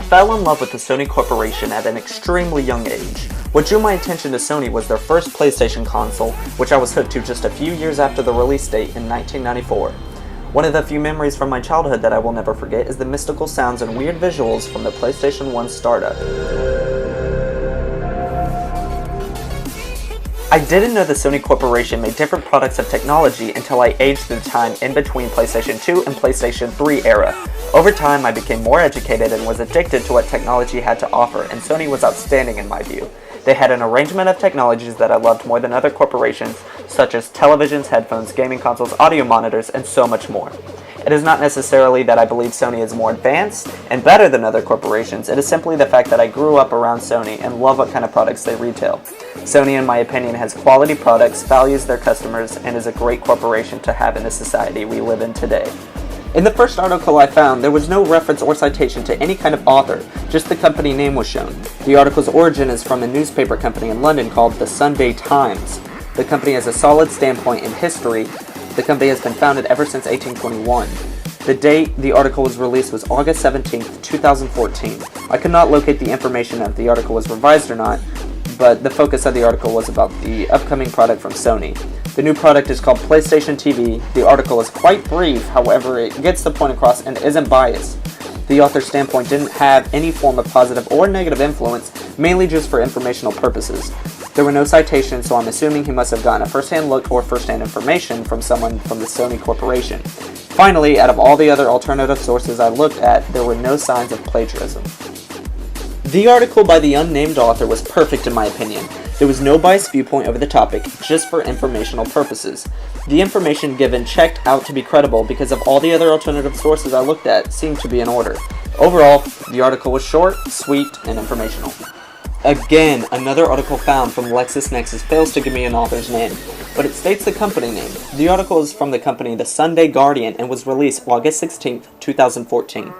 fell in love with the Sony Corporation at an extremely young age. What drew my attention to Sony was their first PlayStation console, which I was hooked to just a few years after the release date in 1994. One of the few memories from my childhood that I will never forget is the mystical sounds and weird visuals from the PlayStation 1 startup. I didn't know the Sony Corporation made different products of technology until I aged the time in between PlayStation 2 and PlayStation 3 era. Over time, I became more educated and was addicted to what technology had to offer, and Sony was outstanding in my view. They had an arrangement of technologies that I loved more than other corporations, such as televisions, headphones, gaming consoles, audio monitors, and so much more. It is not necessarily that I believe Sony is more advanced and better than other corporations, it is simply the fact that I grew up around Sony and love what kind of products they retail. Sony, in my opinion, has quality products, values their customers, and is a great corporation to have in the society we live in today. In the first article I found, there was no reference or citation to any kind of author, just the company name was shown. The article's origin is from a newspaper company in London called the Sunday Times. The company has a solid standpoint in history. The company has been founded ever since 1821. The date the article was released was August 17, 2014. I could not locate the information if the article was revised or not, but the focus of the article was about the upcoming product from Sony. The new product is called PlayStation TV. The article is quite brief, however, it gets the point across and isn't biased. The author's standpoint didn't have any form of positive or negative influence, mainly just for informational purposes. There were no citations, so I'm assuming he must have gotten a first-hand look or first-hand information from someone from the Sony Corporation. Finally, out of all the other alternative sources I looked at, there were no signs of plagiarism. The article by the unnamed author was perfect in my opinion. There was no biased viewpoint over the topic, just for informational purposes. The information given checked out to be credible because of all the other alternative sources I looked at seemed to be in order. Overall, the article was short, sweet, and informational. Again, another article found from LexisNexis fails to give me an author's name, but it states the company name. The article is from the company The Sunday Guardian and was released August 16, 2014.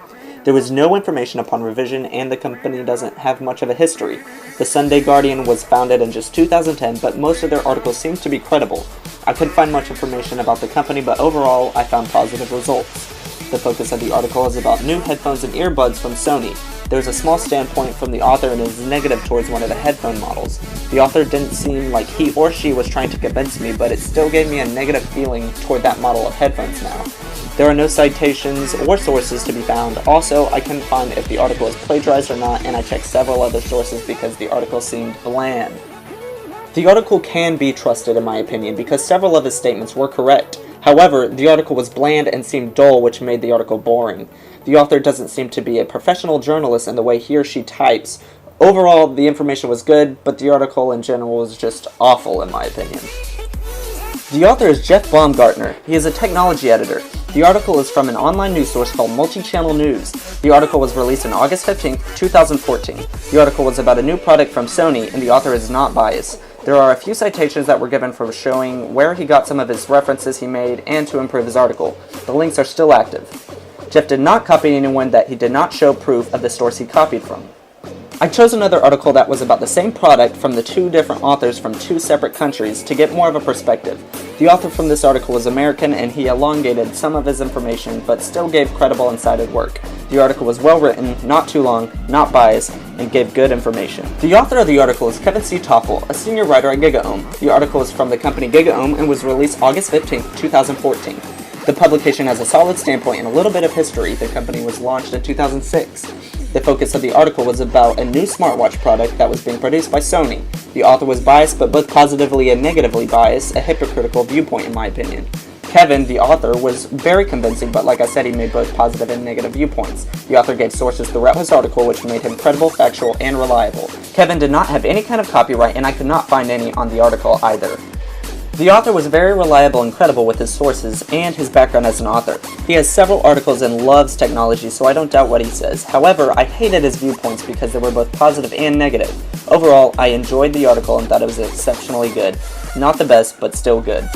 There was no information upon revision, and the company doesn't have much of a history. The Sunday Guardian was founded in just 2010, but most of their articles seem to be credible. I couldn't find much information about the company, but overall, I found positive results. The focus of the article is about new headphones and earbuds from Sony. There's a small standpoint from the author and is negative towards one of the headphone models. The author didn't seem like he or she was trying to convince me, but it still gave me a negative feeling toward that model of headphones now. There are no citations or sources to be found. Also, I couldn't find if the article is plagiarized or not, and I checked several other sources because the article seemed bland. The article can be trusted in my opinion because several of his statements were correct. However, the article was bland and seemed dull, which made the article boring. The author doesn't seem to be a professional journalist in the way he or she types. Overall, the information was good, but the article in general was just awful in my opinion. The author is Jeff Baumgartner. He is a technology editor. The article is from an online news source called Multi-Channel News. The article was released on August 15, 2014. The article was about a new product from Sony, and the author is not biased. There are a few citations that were given for showing where he got some of his references he made and to improve his article. The links are still active. Jeff did not copy anyone that he did not show proof of the source he copied from. I chose another article that was about the same product from the two different authors from two separate countries to get more of a perspective. The author from this article is American and he elongated some of his information but still gave credible and cited work. The article was well written, not too long, not biased, and gave good information. The author of the article is Kevin C. Toffel, a senior writer at GigaOM. The article is from the company GigaOM and was released August 15, 2014. The publication has a solid standpoint and a little bit of history. The company was launched in 2006. The focus of the article was about a new smartwatch product that was being produced by Sony. The author was biased, but both positively and negatively biased, a hypocritical viewpoint in my opinion. Kevin, the author, was very convincing, but like I said, he made both positive and negative viewpoints. The author gave sources throughout his article, which made him credible, factual, and reliable. Kevin did not have any kind of copyright, and I could not find any on the article either. The author was very reliable and credible with his sources and his background as an author. He has several articles and loves technology, so I don't doubt what he says. However, I hated his viewpoints because they were both positive and negative. Overall, I enjoyed the article and thought it was exceptionally good. Not the best, but still good.